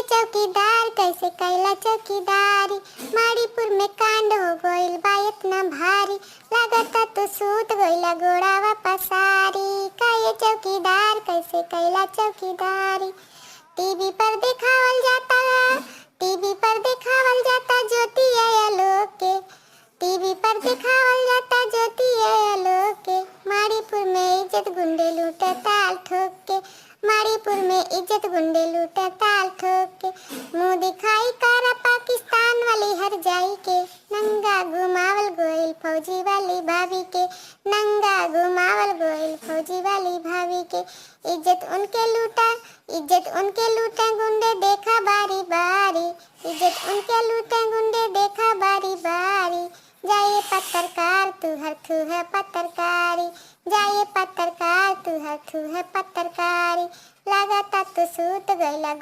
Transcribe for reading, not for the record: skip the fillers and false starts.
चौकीदार कैसे कैला चौकीदारी, माड़ीपुर में कांड हो गइल बा इतना भारी, लागता तो सूत गइला गोड़ावा पसारी। काये चौकीदार कैसे कैला चौकीदारी। टीवी पर दिखावल जाता, टीवी पर दिखावल जाता ज्योति आलोक के, टीवी पर दिखावल जाता ज्योति आलोक के। माड़ीपुर में इज्जत गुंडे लूटे ताल ठोक के, माड़ीपुर में इज्जत गुंडे लूटे ताल ठोक के। मुंह दिखाई करा पाकिस्तान वाली हर जाई के, नंगा घुमावल गोइल फौजी वाली भाभी के, नंगा घुमावल गोइल फौजी वाली भाभी के। इज्जत उनके लूटा, इज्जत उनके लूटे गुंडे देखा बारी बारी, इज्जत उनके लूटे गुंडे देखा बारी बारी। जाइए पत्रकार तू हर थू है पत्रकारी, जाइए पत्रकार तू हर थू है पत्रकारी, लागता तो सूत गइला गो।